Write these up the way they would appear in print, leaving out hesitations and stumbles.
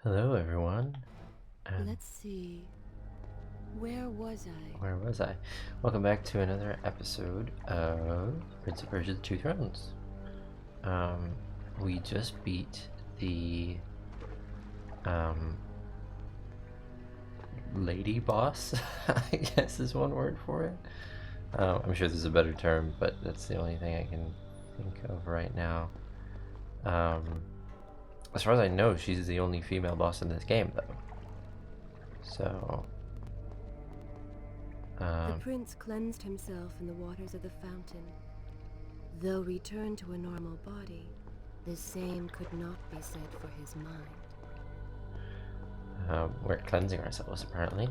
Hello, everyone. And Let's see. Where was I? where was I? Welcome back to another episode of Prince of Persia: The Two Thrones. We just beat the lady boss. I guess is one word for it. I'm sure there's a better term, but that's the only thing I can think of right now. As far as I know, she's the only female boss in this game, though. So. The prince cleansed himself in the waters of the fountain. Though returned to a normal body, the same could not be said for his mind. We're cleansing ourselves, apparently.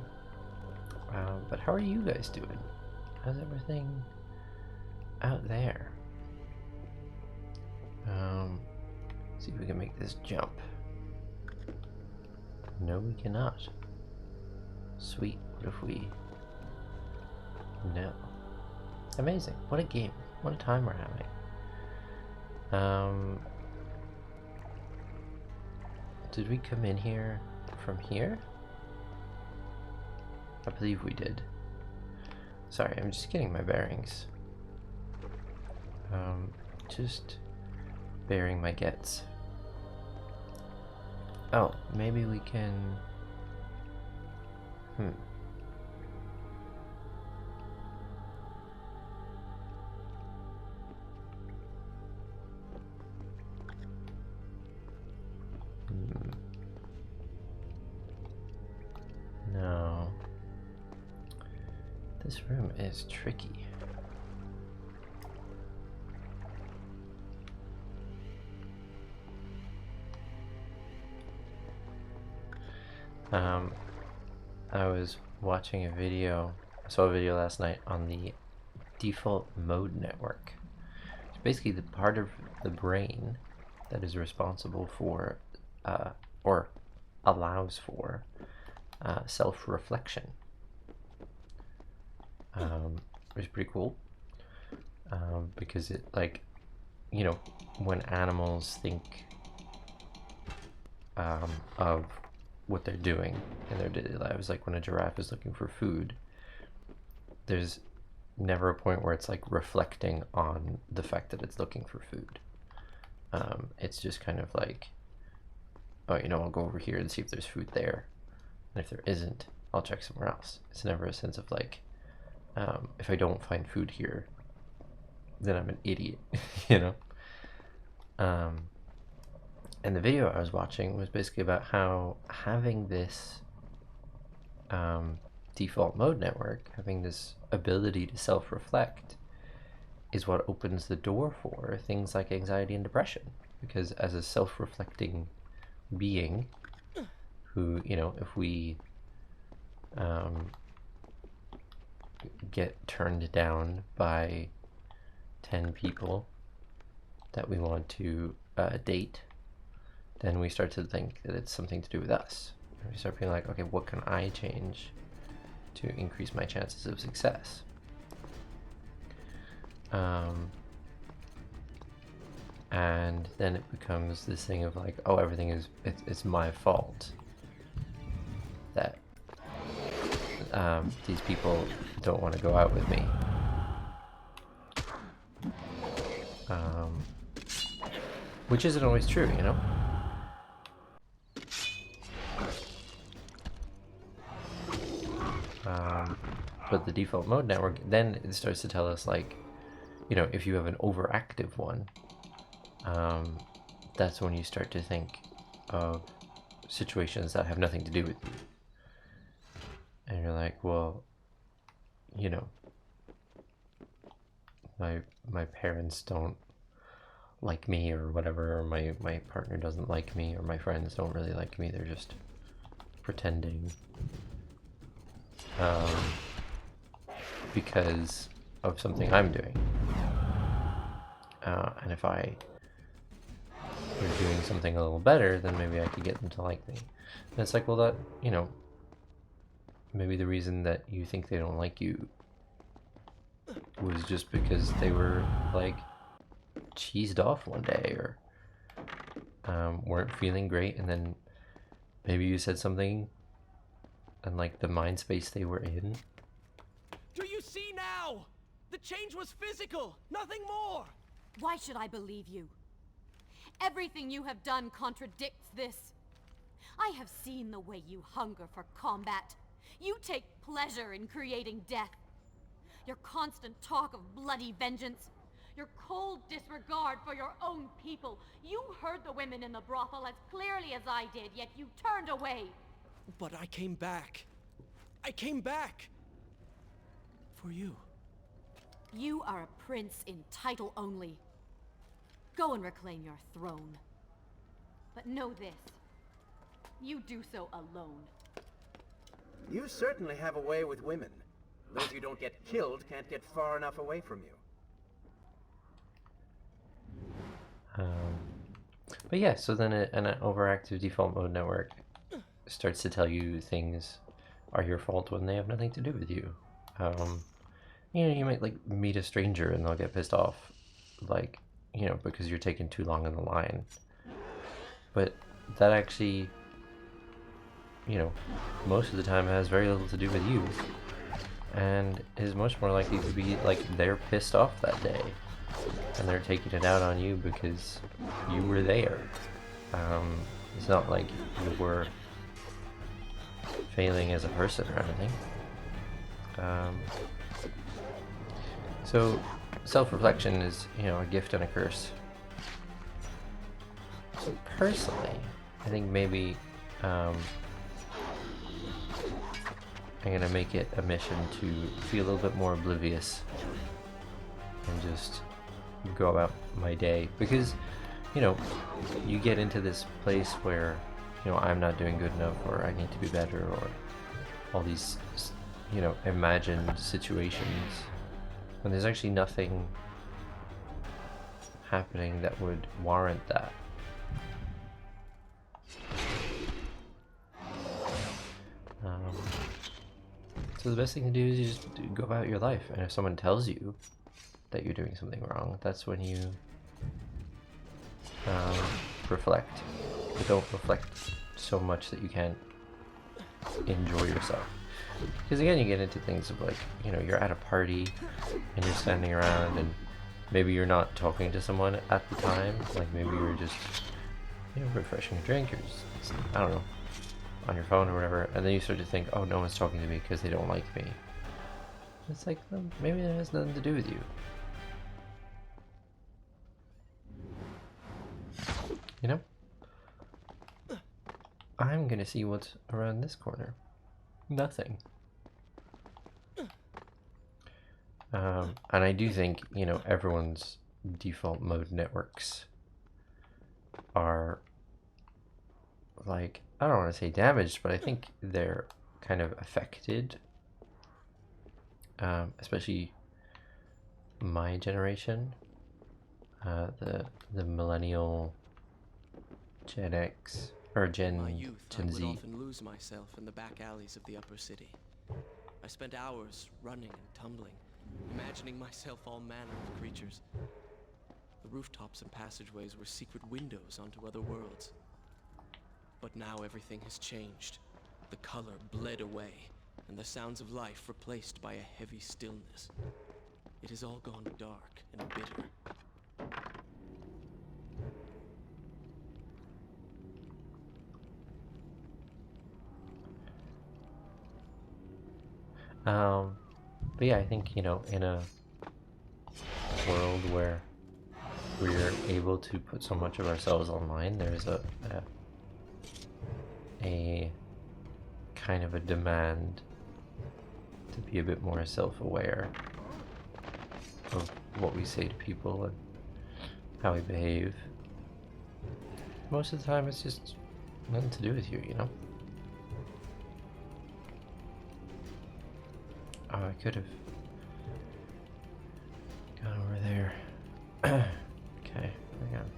But how are you guys doing? How's everything out there? See if we can make this jump. No, we cannot. Sweet. What if we... No. Amazing. What a game. What a time we're having. Did we come in here from here? I believe we did. Sorry, I'm just getting my bearings. Just bearing my gets. Oh, maybe we can... No. This room is tricky. I was watching a video, I saw a video last night on the default mode network. It's basically the part of the brain that is responsible for, or allows for, self-reflection. Which is pretty cool. Because it, like, you know, when animals think of what they're doing in their daily lives, like when a giraffe is looking for food, there's never a point where it's like reflecting on the fact that it's looking for food. It's just kind of like, oh, you know, I'll go over here and see if there's food there, and if there isn't, I'll check somewhere else. It's never a sense of like, if I don't find food here, then I'm an idiot, you know? And the video I was watching was basically about how having this default mode network, having this ability to self-reflect, is what opens the door for things like anxiety and depression. Because as a self-reflecting being, who, you know, if we get turned down by 10 people that we want to date, then we start to think that it's something to do with us. And we start being like, okay, what can I change to increase my chances of success? And then it becomes this thing of like, oh, everything is, it's my fault that these people don't want to go out with me. Which isn't always true, you know? But the default mode network, then it starts to tell us, like, you know, if you have an overactive one, that's when you start to think of situations that have nothing to do with you. And you're like, well, you know, my parents don't like me or whatever, or my partner doesn't like me, or my friends don't really like me, they're just pretending. Because of something I'm doing. And if I were doing something a little better, then maybe I could get them to like me. And it's like, well, that, you know, maybe the reason that you think they don't like you was just because they were, like, cheesed off one day, or weren't feeling great, and then maybe you said something and like the mind space they were in. Do you see now? The change was physical, nothing more. Why should I believe you? Everything you have done contradicts this. I have seen the way you hunger for combat. You take pleasure in creating death. Your constant talk of bloody vengeance. Your cold disregard for your own people. You heard the women in the brothel as clearly as I did, yet you turned away. But I came back. I came back. For you. You are a prince in title only. Go and reclaim your throne. But know this. You do so alone. You certainly have a way with women. Those who don't get killed can't get far enough away from you. But yeah, so then an overactive default mode network starts to tell you things are your fault when they have nothing to do with you. You know, you might like meet a stranger and they'll get pissed off, like, you know, because you're taking too long in the line. But that actually, you know, most of the time has very little to do with you, and is much more likely to be like they're pissed off that day and they're taking it out on you because you were there. It's not like you were failing as a person or anything. So self-reflection is, you know, a gift and a curse. So personally, I think maybe I'm gonna make it a mission to be a little bit more oblivious and just go about my day, because, you know, you get into this place where, you know, I'm not doing good enough, or I need to be better, or all these, you know, imagined situations when there's actually nothing happening that would warrant that. So the best thing to do is you just go about your life, and if someone tells you that you're doing something wrong, that's when you reflect. But don't reflect so much that you can't enjoy yourself. Because again, you get into things of like, you know, you're at a party and you're standing around and maybe you're not talking to someone at the time, like maybe you're just, you know, refreshing a drink or just, I don't know, on your phone or whatever, and then you start to think, oh, no one's talking to me because they don't like me. It's like, well, maybe it has nothing to do with you. You know? I'm gonna see what's around this corner. Nothing. And I do think, you know, everyone's default mode networks are, like, I don't want to say damaged, but I think they're kind of affected. Especially my generation, the millennial, Gen X, or In my youth, I Gen would Z. often lose myself in the back alleys of the upper city. I spent hours running and tumbling, imagining myself all manner of creatures. The rooftops and passageways were secret windows onto other worlds. But now everything has changed. The color bled away, and the sounds of life replaced by a heavy stillness. It has all gone dark and bitter. But yeah, I think, you know, in a world where we're able to put so much of ourselves online, there's a kind of a demand to be a bit more self-aware of what we say to people and how we behave. Most of the time it's just nothing to do with you, you know? Oh, I could have gone over there. Okay, hang on.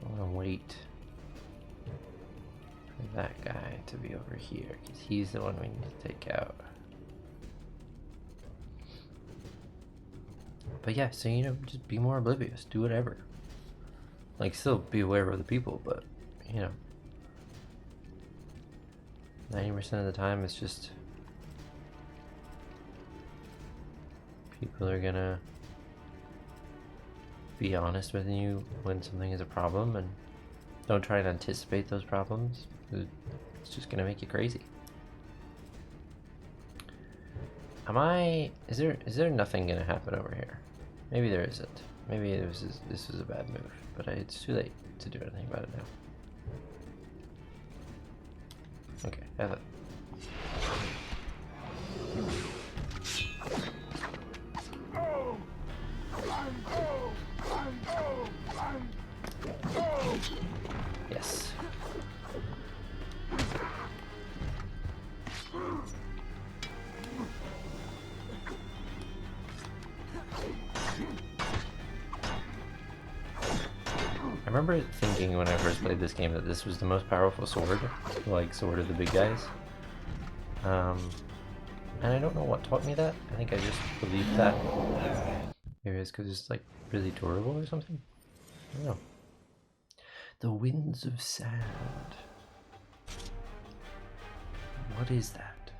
I want to wait for that guy to be over here, because he's the one we need to take out. But yeah, so you know, just be more oblivious. Do whatever. Like, still be aware of other people, but you know, 90% of the time it's just people are gonna be honest with you when something is a problem, and don't try to anticipate those problems. It's just gonna make you crazy. Is there nothing gonna happen over here? Maybe there isn't. Maybe this is a bad move, but it's too late to do anything about it now. Okay, have it. Yes. I remember thinking when I first played this game that this was the most powerful sword, like sword of the big guys. And I don't know what taught me that. I think I just believed that. Maybe it's because it's like really durable or something. I don't know. The winds of sand. What is that?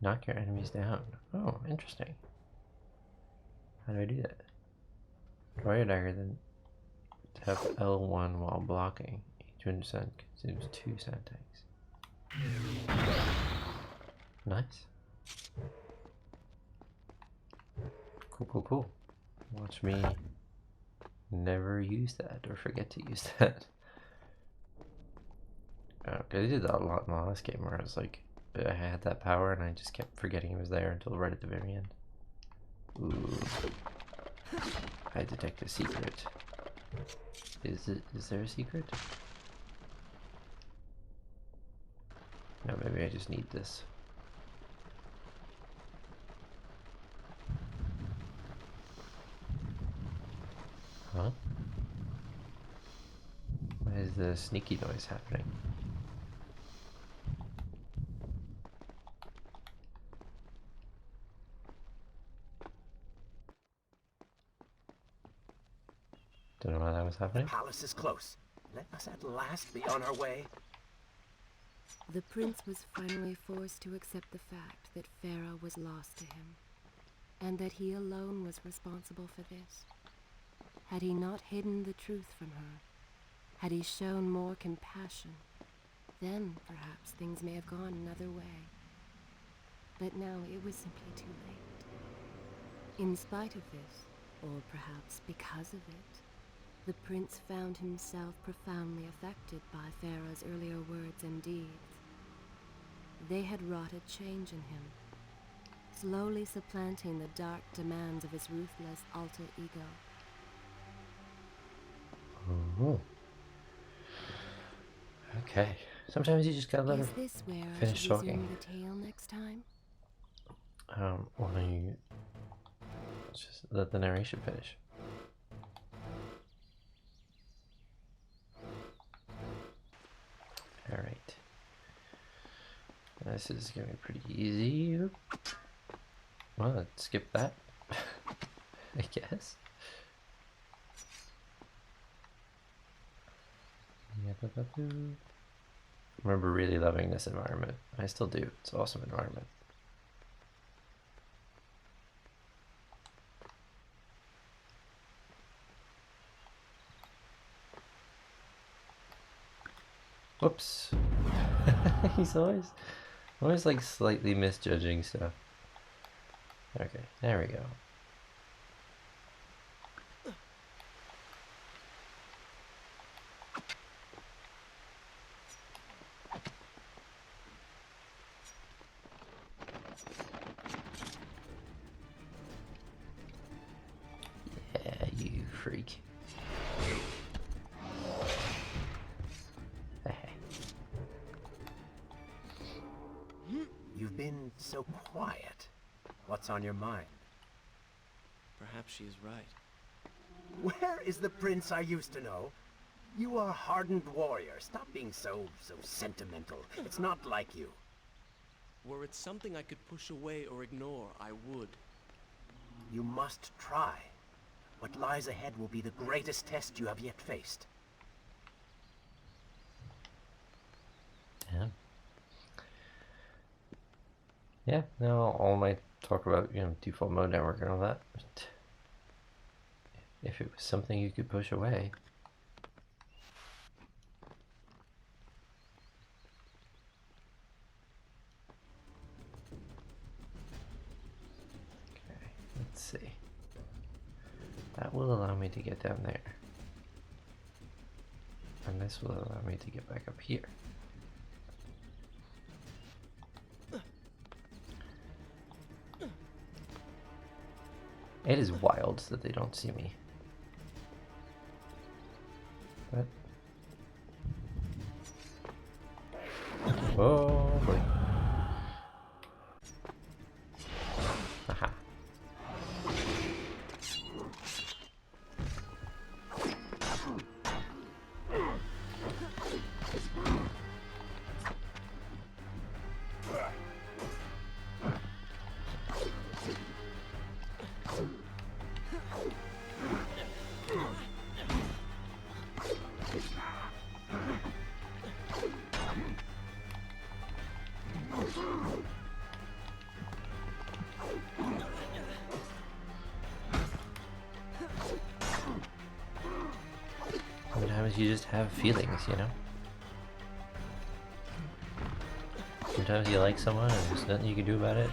Knock your enemies down. Oh, interesting. How do I do that? Draw your dagger, then tap L1 while blocking. Each 100% consumes 2 sand tanks. Nice. Cool, cool, cool. Watch me never use that or forget to use that. Okay, I did that a lot in the last game where I was like, I had that power and I just kept forgetting it was there until right at the very end. Ooh. I detect a secret. Is there a secret? No, maybe I just need this. Huh? Why is the sneaky noise happening? Don't know why that was happening. The palace is close. Let us at last be on our way. The prince was finally forced to accept the fact that Farah was lost to him, and that he alone was responsible for this. Had he not hidden the truth from her, had he shown more compassion, then perhaps things may have gone another way. But now it was simply too late. In spite of this, or perhaps because of it, the prince found himself profoundly affected by Farah's earlier words and deeds. They had wrought a change in him, slowly supplanting the dark demands of his ruthless alter ego. Oh. Okay. Sometimes you just gotta let her Is this where I finish should talking. resume the tale next time? Why don't you just let the narration finish? Alright. This is gonna be pretty easy. Well, let's skip that. I guess. I remember really loving this environment. I still do. It's an awesome environment. Whoops. He's always like slightly misjudging stuff. Okay, there we go. Yeah, you freak. You've been so quiet. What's on your mind? Perhaps she is right. Where is the prince I used to know? You are a hardened warrior. Stop being so sentimental. It's not like you. Were it something I could push away or ignore, I would. You must try. What lies ahead will be the greatest test you have yet faced. Yeah. Yeah, no, all my talk about, default mode network and all that. If it was something you could push away. Okay, let's see. That will allow me to get down there. And this will allow me to get back up here. It is wild that they don't see me. But... oh boy. Aha. Sometimes you just have feelings, Sometimes you like someone and there's nothing you can do about it.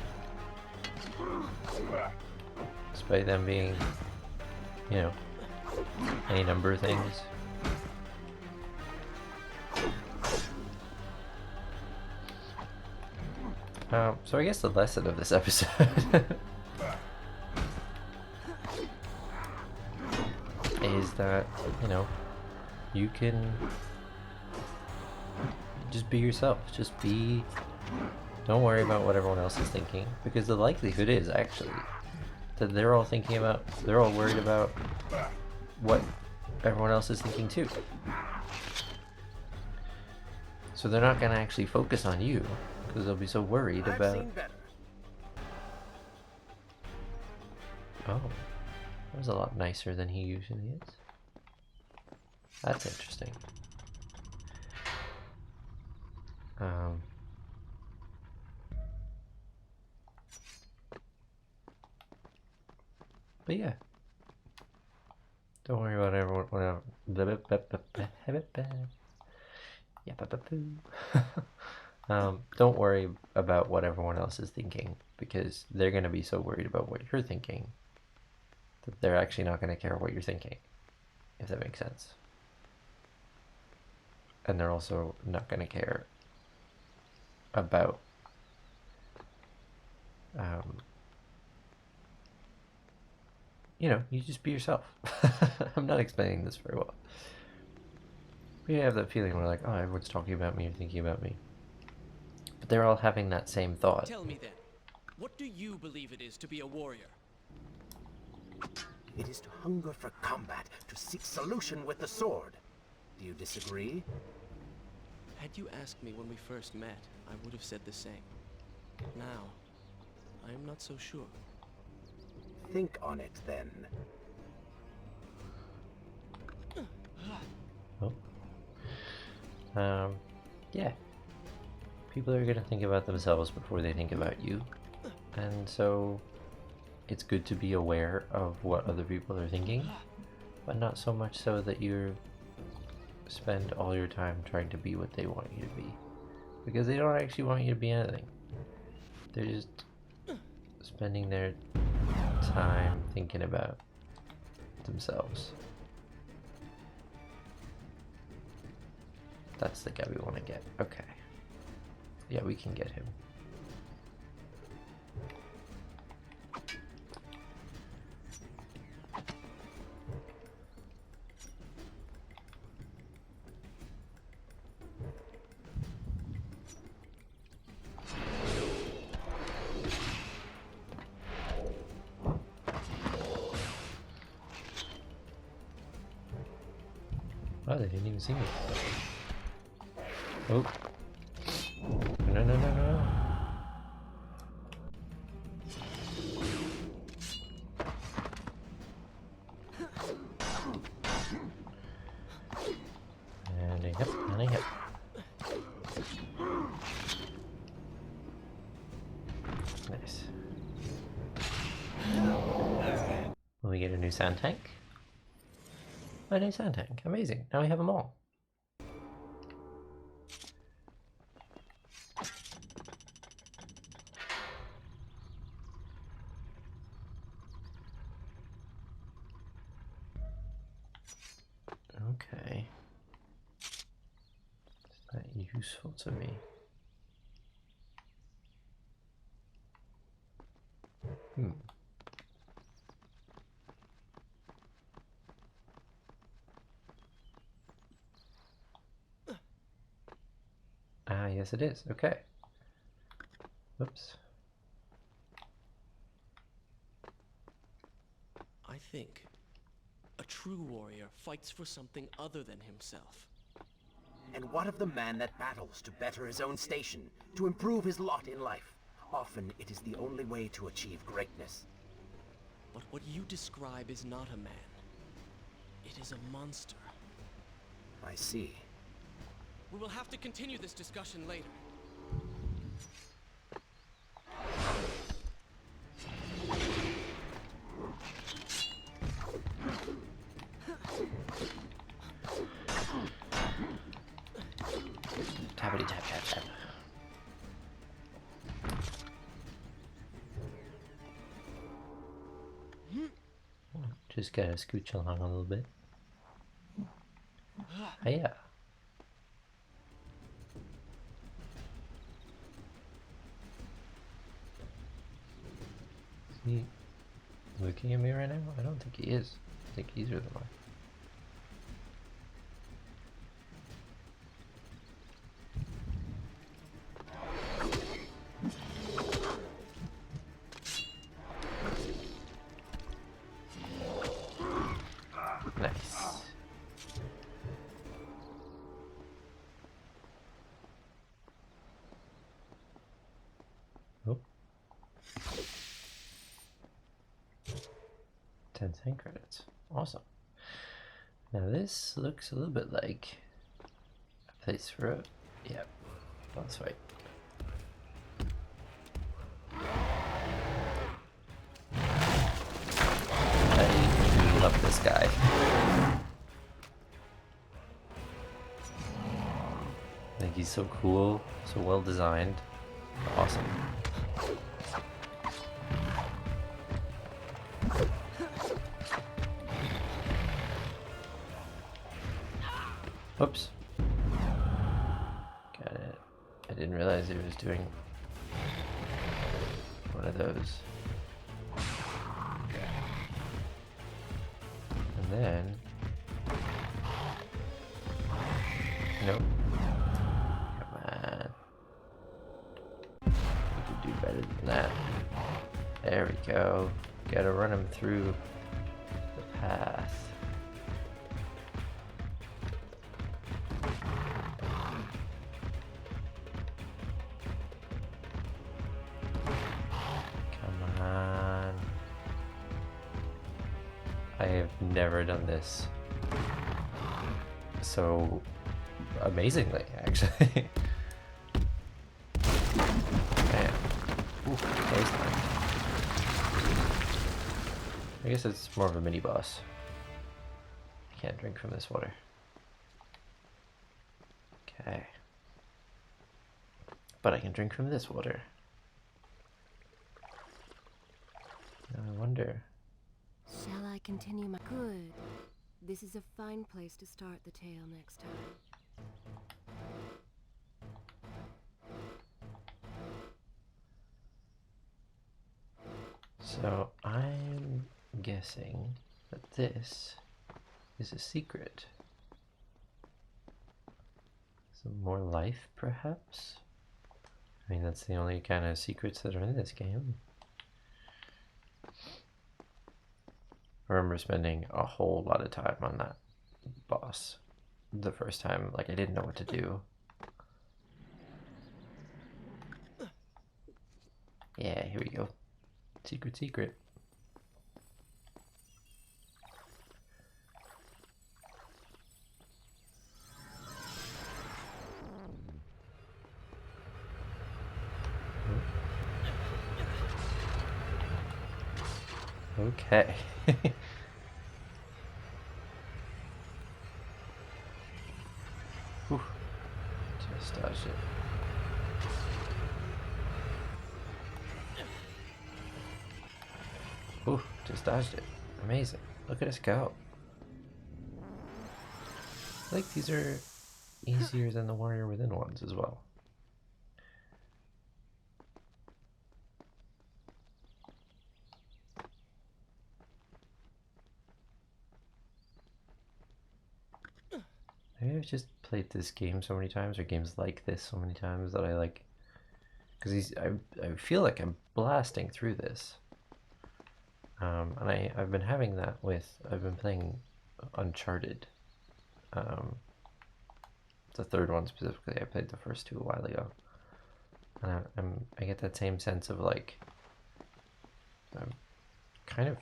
Despite them being, any number of things. So I guess the lesson of this episode is that, you can just be yourself. Don't worry about what everyone else is thinking, because the likelihood is actually that they're all worried about what everyone else is thinking too. So they're not going to actually focus on you, because they'll be so worried about... I've seen better. Oh, that was a lot nicer than he usually is. That's interesting. But yeah, don't worry about everyone. Don't worry about what everyone else is thinking, because they're going to be so worried about what you're thinking that they're actually not going to care what you're thinking, if that makes sense. And they're also not going to care about you just be yourself. I'm not explaining this very well. We have that feeling where like, oh, everyone's talking about me or thinking about me. But they're all having that same thought. Tell me then, what do you believe it is to be a warrior? It is to hunger for combat, to seek solution with the sword. Do you disagree? Had you asked me when we first met, I would have said the same. Now, I am not so sure. Think on it, then. Oh. Yeah. People are gonna think about themselves before they think about you. And so it's good to be aware of what other people are thinking, but not so much so that you spend all your time trying to be what they want you to be. Because they don't actually want you to be anything. They're just spending their time thinking about themselves. That's the guy we want to get. Okay. Yeah, we can get him. Oh, they didn't even see me. Oh. No, no, no, no. Nice. Will we get a new sound tank? A new sound tank. Amazing. Now we have them all. Okay. Is that useful to me? Ah, yes it is. Okay. Whoops. I think a true warrior fights for something other than himself. And what of the man that battles to better his own station, to improve his lot in life? Often it is the only way to achieve greatness. But what you describe is not a man. It is a monster. I see. We will have to continue this discussion later. Tappity tap tap tap. Just gotta scooch along a little bit. Hiya. Is he looking at me right now? I don't think he is. I think he's really mine. Nice. Oh. 10 tank credits. Awesome. Now this looks a little bit like a place for a... Yep. That's right. I love this guy. I think he's so cool, so well designed. Awesome. Oops. Got it. I didn't realize he was doing one of those. And then... Nope. Come on. We could do better than that. There we go. Gotta run him through the path. Come on. I have never done this so amazingly, actually. Man. Ooh, close line. I guess it's more of a mini boss. I can't drink from this water. Okay. But I can drink from this water. Now I wonder. Shall I continue my... Good. This is a fine place to start the tale next time. So I'm guessing that this is a secret. Some more life, perhaps? I mean, that's the only kind of secrets that are in this game. I remember spending a whole lot of time on that boss the first time. Like, I didn't know what to do. Yeah, here we go. Secret, secret. Okay. Whew. Just dodged it. Ooh, just dodged it. Amazing. Look at us go. I think these are easier than the Warrior Within ones as well. Maybe I've just played this game so many times, or games like this so many times, that I like... Because I feel like I'm blasting through this. And I've been having that with... I've been playing Uncharted. The third one specifically. I played the first two a while ago. And I get that same sense of like... I'm kind of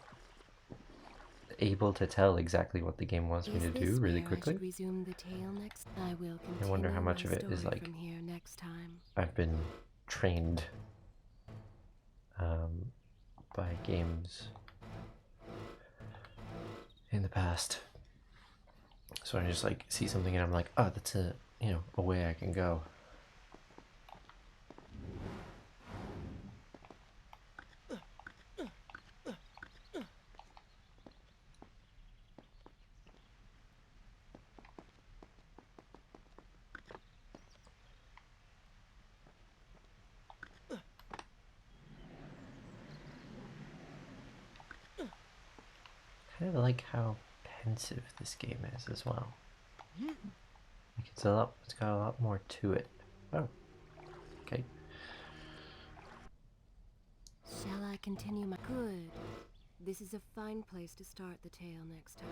able to tell exactly what the game wants me to do really quickly. I resume the tale next. I will continue. I wonder how much my of it is story like from here next time. I've been trained by games in the past, so I just like see something and I'm like, oh, that's a a way I can go. Kind of like how pensive this game is as well. Like it's got a lot more to it. Oh, okay. Shall I continue my... Good. This is a fine place to start the tale next time.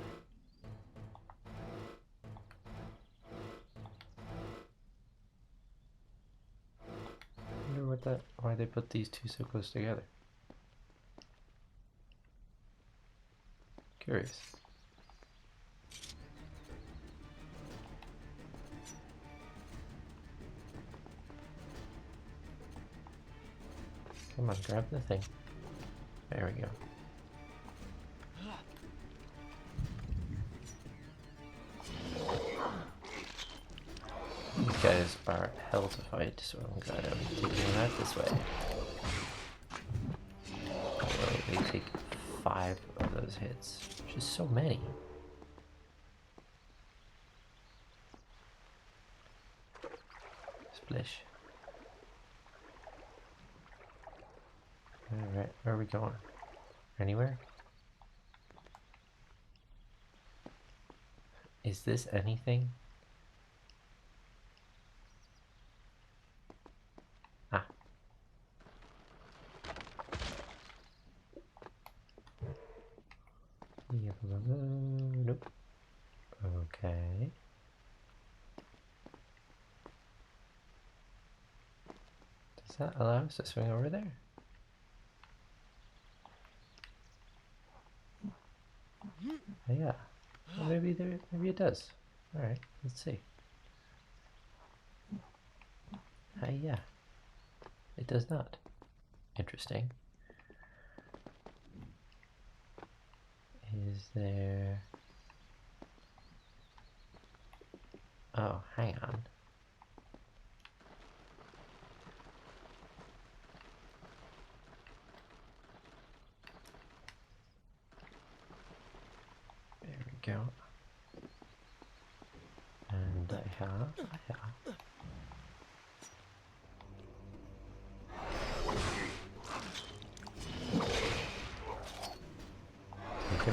I wonder why they put these two so close together. Curious. Come on, grab the thing. There we go. These guys are hell to fight, so I'm glad I'm taking them out this way. Although they take 5 of those hits, which is so many. Splish. Alright, where are we going? Anywhere? Is this anything? Ah. Nope. Okay. Does that allow us to swing over there? Yeah. Well, maybe it does. Alright, let's see. Yeah. It does not. Interesting. Is there... Oh, hang on. There we go. And take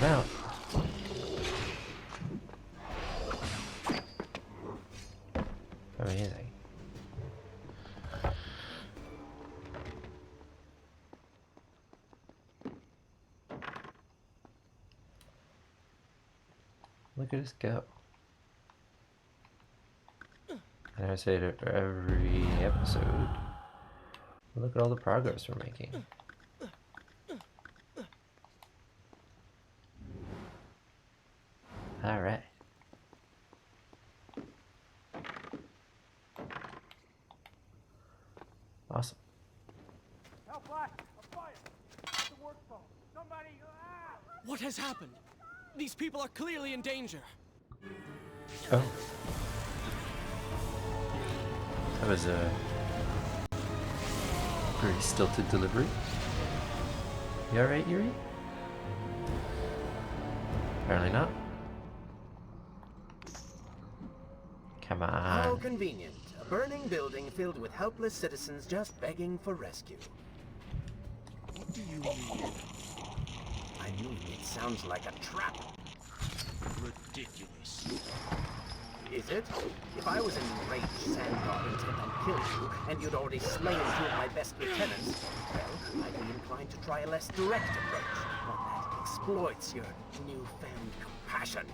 him out. Amazing. Look at us go. And I say it every episode. Look at all the progress we're making. Alright. Awesome. Help, Black! A fire! It's the work phone. Somebody! Ah! What has happened? These people are clearly in danger. Oh. That was a very stilted delivery. You alright, Yuri? Apparently not. Come How on. convenient. A burning building filled with helpless citizens just begging for rescue. What do you mean? I mean, it sounds like a trap. Ridiculous. Is it? If I was an enraged sand god intent on killing you, and you'd already slain two of my best lieutenants, well, I'd be inclined to try a less direct approach, one that exploits your newfound compassion.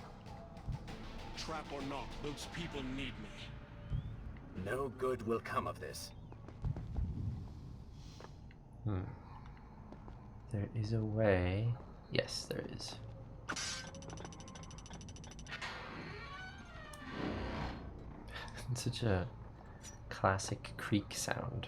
Trap or not, those people need me. No good will come of this. There is a way. Yes, there is. Such a classic creak sound.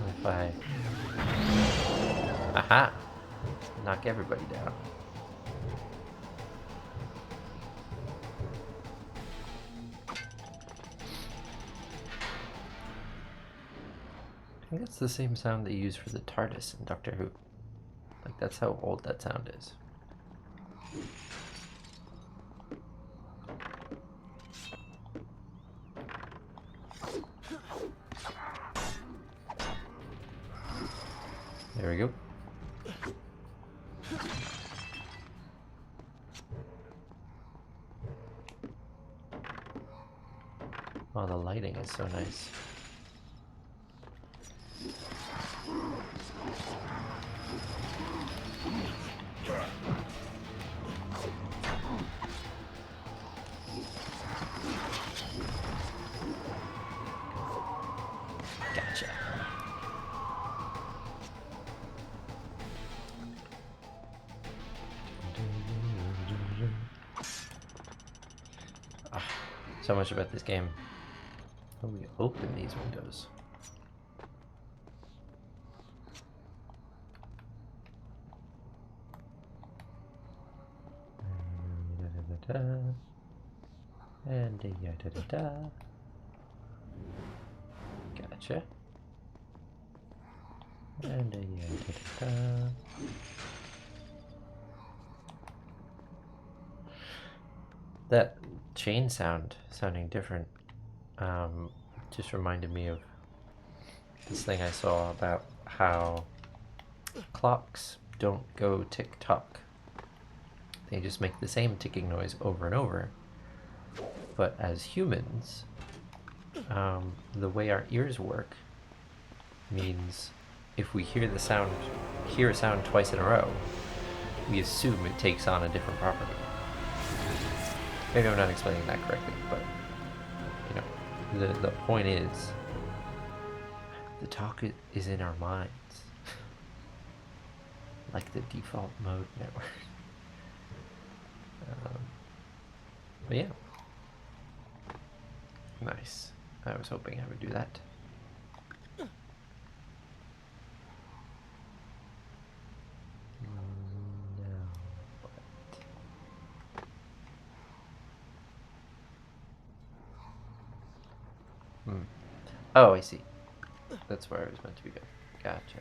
If I... Aha! Knock everybody down. I think it's the same sound they use for the TARDIS in Doctor Who. Like, that's how old that sound is. There we go. Oh, the lighting is so nice. Gotcha. Ah, so much about this game. How do we open these windows? And da-da-da-da. Gotcha. And da-da-da-da. That chain sounding different, just reminded me of this thing I saw about how clocks don't go tick-tock. They just make the same ticking noise over and over. But as humans, the way our ears work means if we hear a sound twice in a row, we assume it takes on a different property. Maybe I'm not explaining that correctly, but you know, the point is, the talk is in our minds, like the default mode network. But yeah, nice. I was hoping I would do that. Oh, I see. That's where I was meant to be going. Gotcha.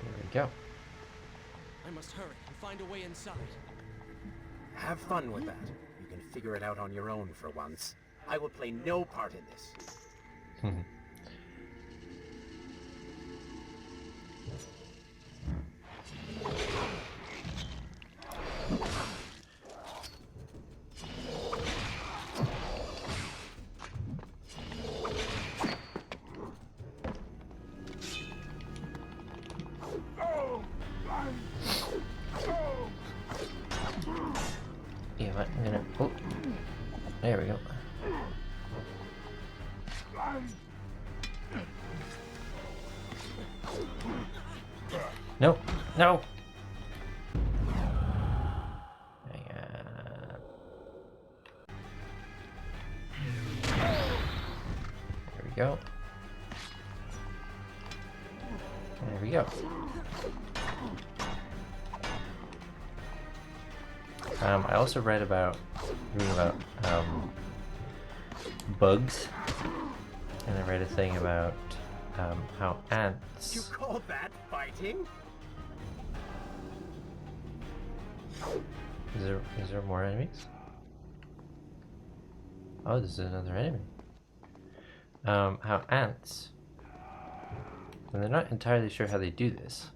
There we go. I must hurry and find a way inside. Have fun with that. You can figure it out on your own for once. I will play no part in this. Yeah, but I'm gonna... Oh, there we go. No, no. There we go. There we go. I also read about bugs, and I read a thing about how ants. You call that fighting? Is there more enemies? Oh, this is another enemy. How ants, and they're not entirely sure how they do this,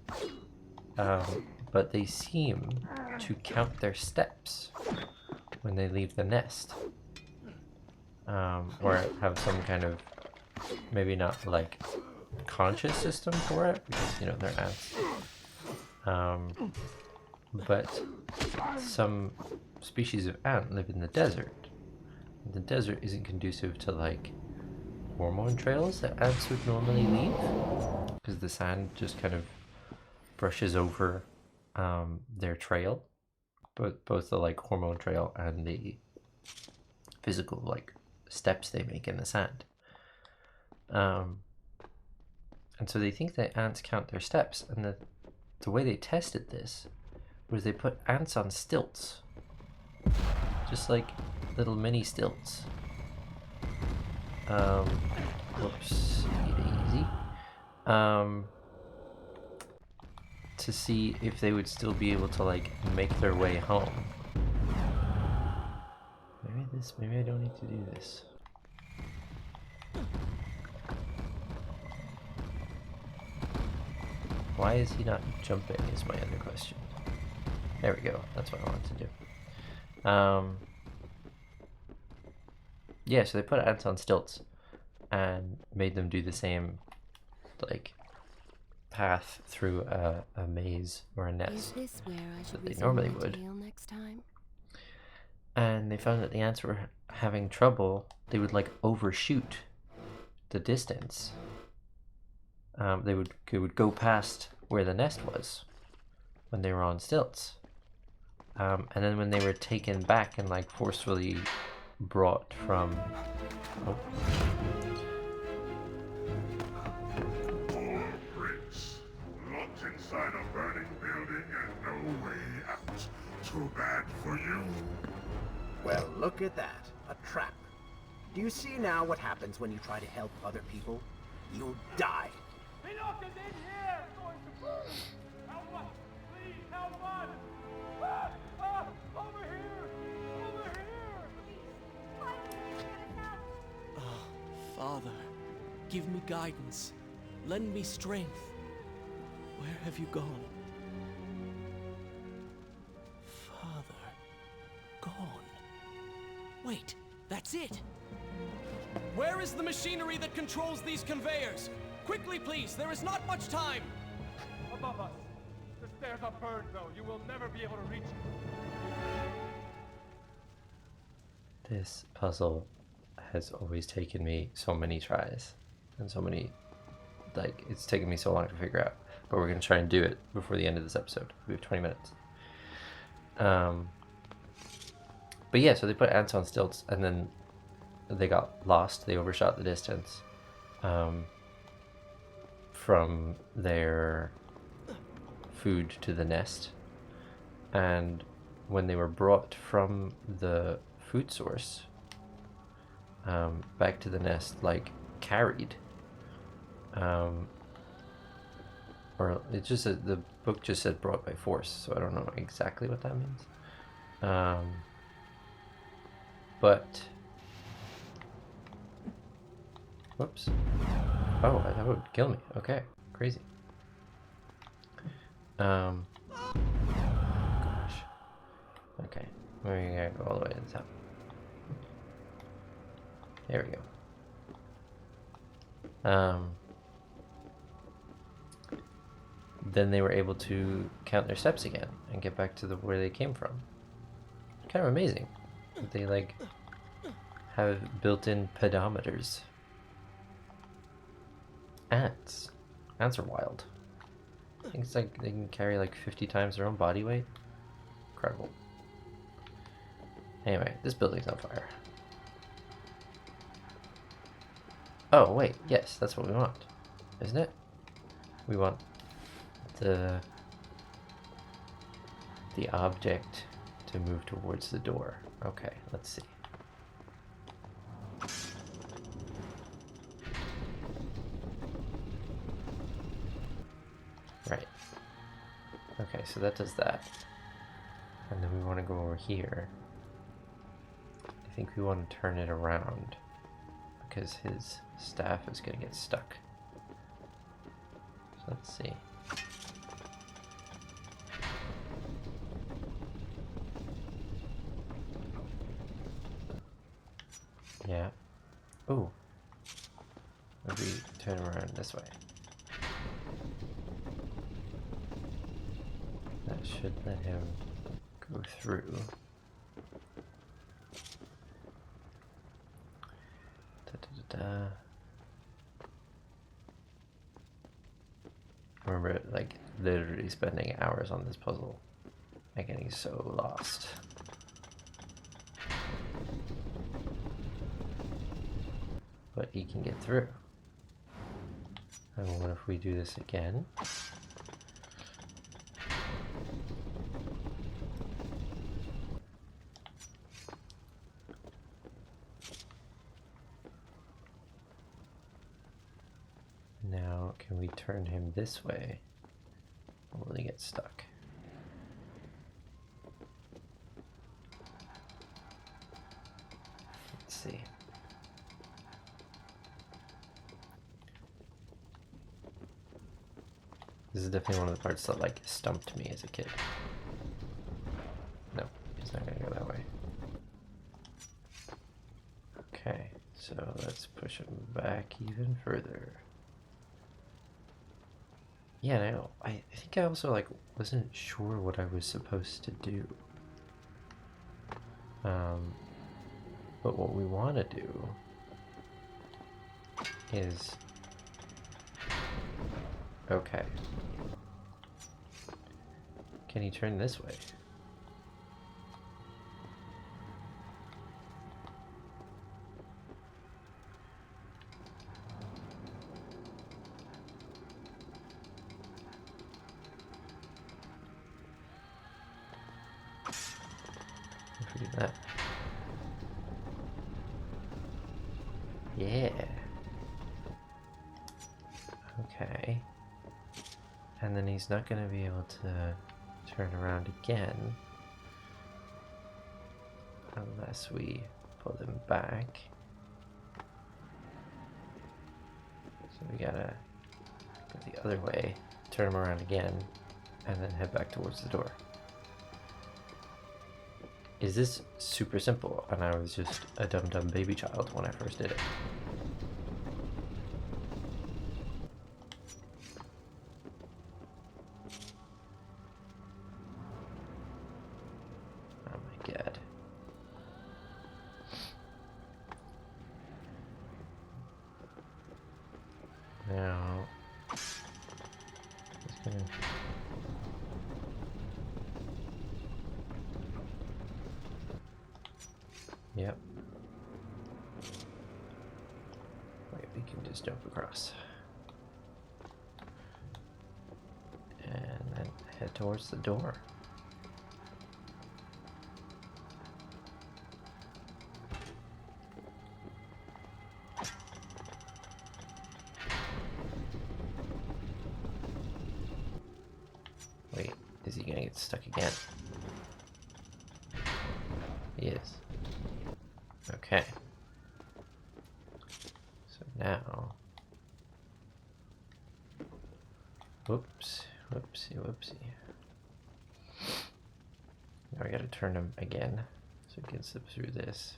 but they seem to count their steps when they leave the nest, or have some kind of, maybe not like conscious system for it, because you know they're ants, but some species of ant live in the desert. The desert isn't conducive to like hormone trails that ants would normally leave, because the sand just kind of brushes over their trail, but both the like hormone trail and the physical like steps they make in the sand. And so they think that ants count their steps, and the way they tested this was they put ants on stilts, just like little mini stilts. Whoops, daisy. To see if they would still be able to like make their way home. Maybe I don't need to do this. Why is he not jumping is my other question. There we go, that's what I wanted to do. Yeah, so they put ants on stilts and made them do the same like path through a maze or a Is nest this where I should that they resume normally my would. tale next time? And they found that the ants were having trouble. They would like overshoot the distance. They would go past where the nest was when they were on stilts. And then when they were taken back and like forcefully brought from... Oh. Poor Prince. Locked inside a burning building and no way out. Too bad for you. Well, look at that. A trap. Do you see now what happens when you try to help other people? You die. Enoch is in here! Going to burn! Help us! Please help us! Ah! Ah! Over here! Over here! Oh, Father, give me guidance. Lend me strength. Where have you gone? Father, gone. Wait, that's it! Where is the machinery that controls these conveyors? Quickly, please, there is not much time! Above us. The stairs are burned, though. You will never be able to reach it. This puzzle has always taken me so many tries and so many, like, it's taken me so long to figure out, but we're going to try and do it before the end of this episode. We have 20 minutes. But yeah, so they put ants on stilts and then they got lost. They overshot the distance from their food to the nest, and when they were brought from the food source back to the nest, like carried, or it just said, the book just said brought by force, so I don't know exactly what that means, but whoops. Oh, that would kill me. Okay, crazy. Gosh. Okay, we're gonna go all the way to the top. There we go. Then they were able to count their steps again and get back to where they came from. Kind of amazing that they like have built-in pedometers. Ants. Ants are wild. I think it's like they can carry like 50 times their own body weight. Incredible. Anyway, this building's on fire. Oh, wait, yes, that's what we want, isn't it? We want the object to move towards the door. Okay, let's see. Right. Okay, so that does that. And then we want to go over here. I think we want to turn it around because his staff is going to get stuck. So let's see. Yeah. Ooh. If we turn around this way. That should let him go through. Da. I remember like literally spending hours on this puzzle and getting so lost. But he can get through. And what if we do this again? Now, can we turn him this way? Or will he get stuck? Let's see. This is definitely one of the parts that like stumped me as a kid. No, he's not gonna go that way. Okay, so let's push him back even further. Yeah, no, I think I also like wasn't sure what I was supposed to do. But what we want to do is okay. Can he turn this way? If we do that. Yeah. Okay. And then he's not going to be able to turn around again unless we pull him back. So we gotta go the other way, turn him around again, and then head back towards the door. Is this super simple? And I was just a dumb baby child when I first did it. Oh my god. Now, he's gonna... Yep. Wait, we can just jump across. And then head towards the door. Wait, is he gonna get stuck again? He is. Okay. So now... Whoops. Whoopsie. Now I gotta turn him again so he can slip through this.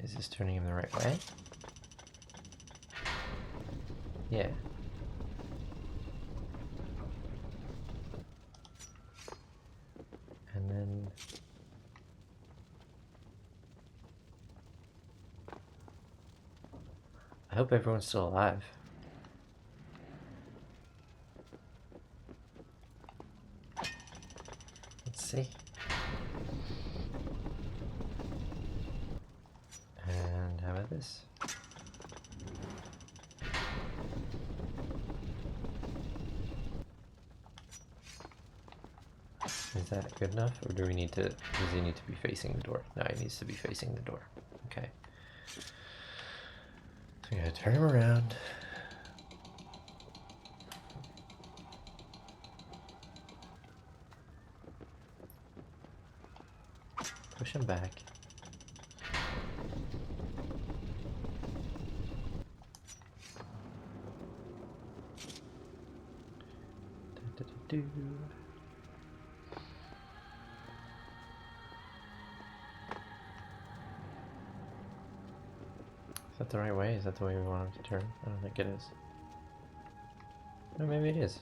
Is this turning him the right way? Yeah. And then... hope everyone's still alive. Let's see. And how about this? Is that good enough, or do we need to, does he need to be facing the door? No, he needs to be facing the door. Okay. So I'm gonna turn him around. Push him back. Do. Is that the right way? Is that the way we want him to turn? I don't think it is. No, maybe it is.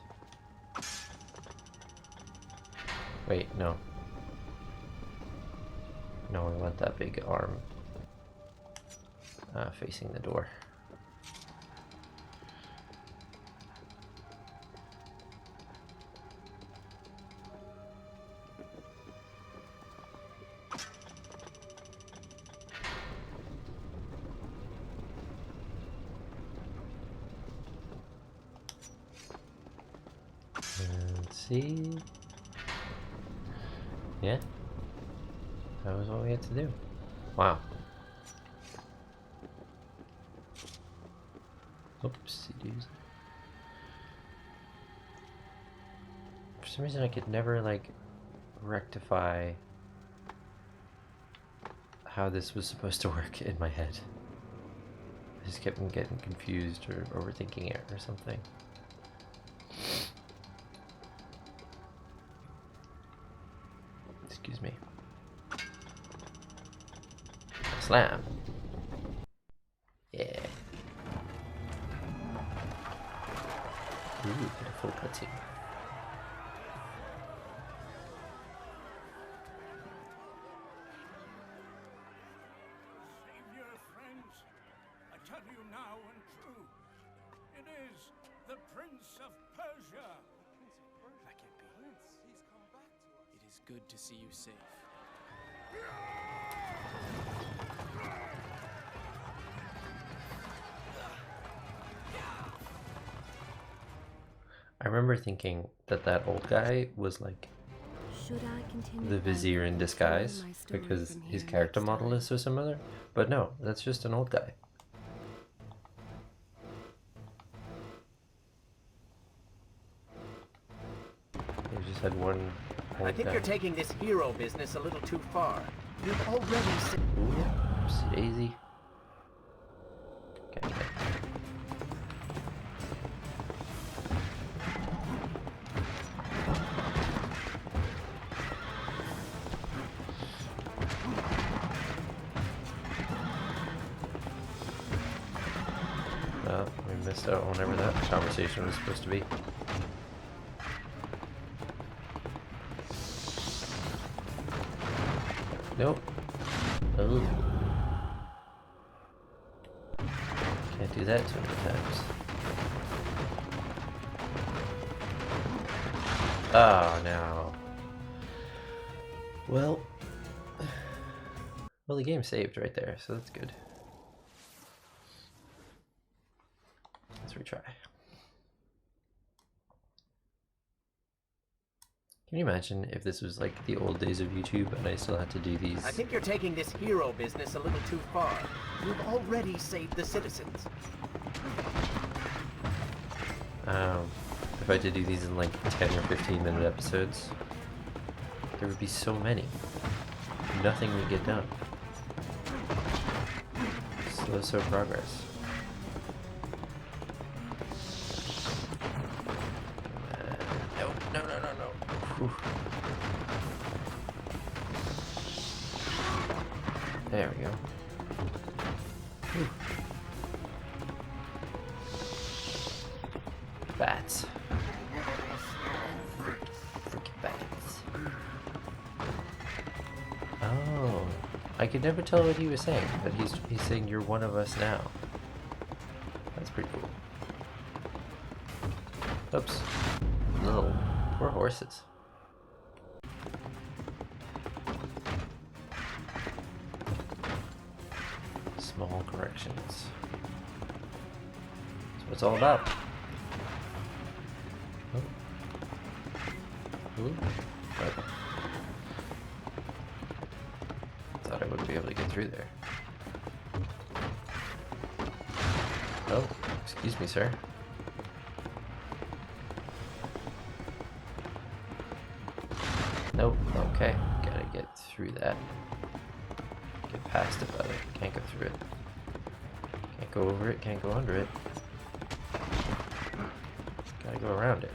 Wait, no. No, we want that big arm facing the door. Let's see. Yeah. That was what we had to do. Wow. Oopsie doosey. For some reason I could never like rectify how this was supposed to work in my head. I just kept getting confused or overthinking it or something. Excuse me. Slam. Yeah. Ooh, a full cutscene. Savior, friends, I tell you now and true, it is the Prince of Persia. That can't be. He's come back to us. It is good to see you safe. I remember thinking that that old guy was like Should I continue the vizier in telling disguise my story because from his here character next model time? is so similar, but no, that's just an old guy. He just had one old I think guy. you're taking this hero business a little too far. You've already said... Ooh, oopsie daisy. Okay. We missed out whenever that conversation was supposed to be. Nope. Oh. Can't do that too many times. Oh, no. Well, the game saved right there, so that's good. Let's retry. Can you imagine if this was like the old days of YouTube and I still had to do these? I think you're taking this hero business a little too far. You've already saved the citizens. If I had to do these in like 10 or 15-minute episodes, there would be so many. Nothing would get done. Slow progress. No. Whew. There we go. Whew. Bats. Freaking bats. Oh, I could never tell what he was saying, but he's saying you're one of us now. Oops. Little poor horses. Small corrections. That's what it's all about. Oh. Ooh. Right. Thought I wouldn't be able to get through there. Oh, excuse me, sir. Nope, okay. Gotta get through that. Get past it, but I can't go through it. Can't go over it, can't go under it. Gotta go around it.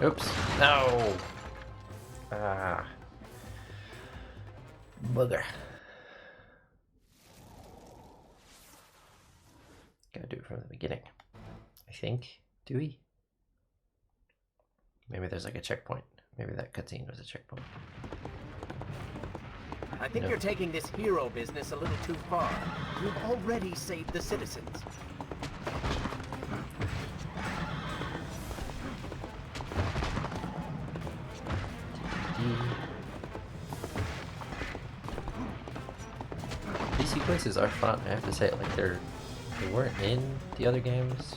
Oops. No! Ah. Bugger. Gotta do it from the beginning. I think. Do we? Maybe there's like a checkpoint. Maybe that cutscene was a checkpoint. I think No. you're taking this hero business a little too far. You've already saved the citizens. These sequences are fun, I have to say. Like they weren't in the other games.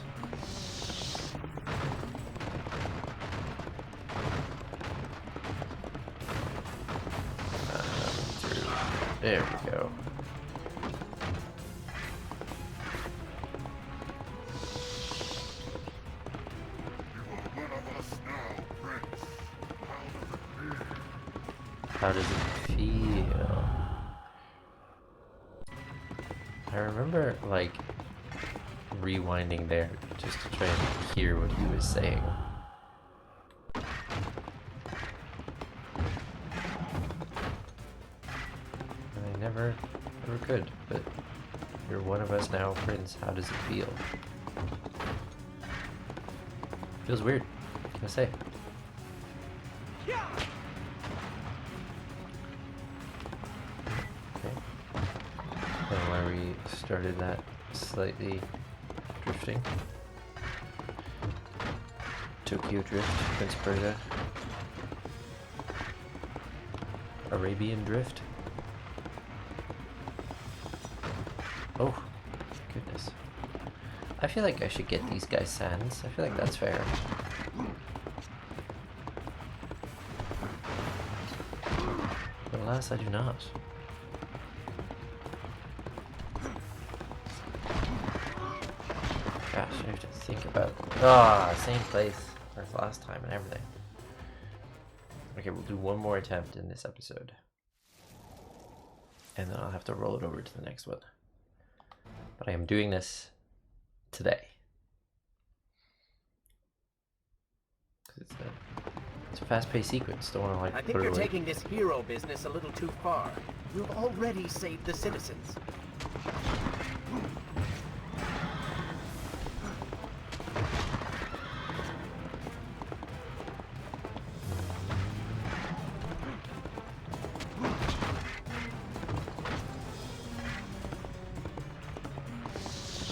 There we go. How does it feel? I remember, like, rewinding there just to try and hear what he was saying. And I never could, but you're one of us now, Prince. How does it feel? Feels weird, can I say? Where we started that slightly drifting. Tokyo Drift, Prince Persia. Arabian Drift. Oh, goodness. I feel like I should get these guys sands. I feel like that's fair. But alas, I do not. Gosh, I have to think about... same place as last time and everything. Okay, we'll do one more attempt in this episode. And then I'll have to roll it over to the next one. But I am doing this today. It's a fast-paced sequence. Don't want to like I think put it you're away. taking this hero business a little too far. You've already saved the citizens.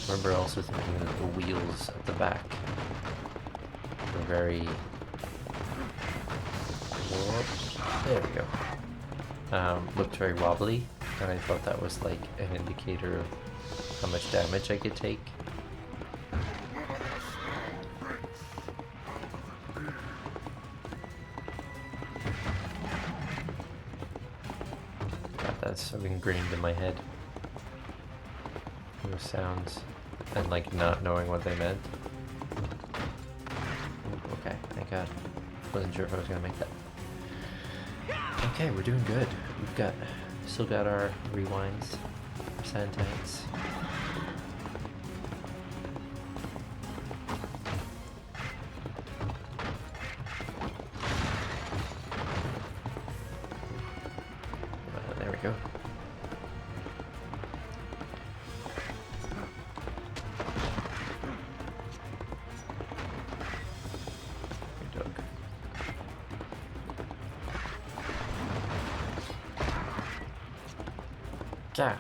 I remember also thinking that the wheels at the back were very... Whoops. There we go. Looked very wobbly, and I thought that was like an indicator of how much damage I could take. God, that's so ingrained in my head. Those sounds. And like not knowing what they meant. Ooh, okay, thank God. Wasn't sure if I was gonna make that. Okay, we're doing good. We've still got our rewinds, our sand tanks. There we go. Yeah.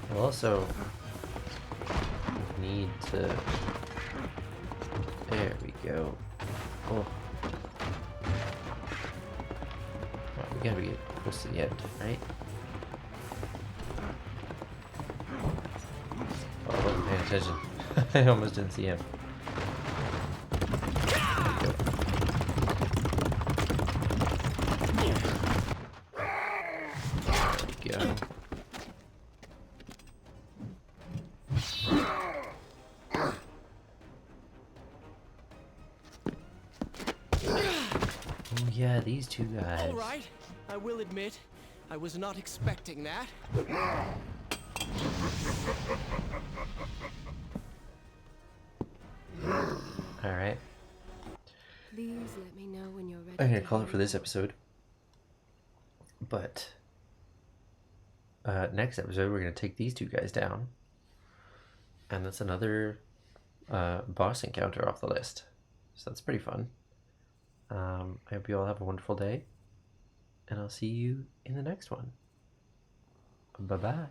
We'll also need to... There we go. Oh. Right, we gotta be close to the end, right? Oh, I wasn't paying attention. I almost didn't see him. There we go. Oh yeah, these two guys. All right, I will admit, I was not expecting that. Alright. Please let me know when you're ready. I'm gonna to call it hear for this more. episode. But next episode we're gonna take these two guys down. And that's another boss encounter off the list. So that's pretty fun. I hope you all have a wonderful day. And I'll see you in the next one. Bye-bye.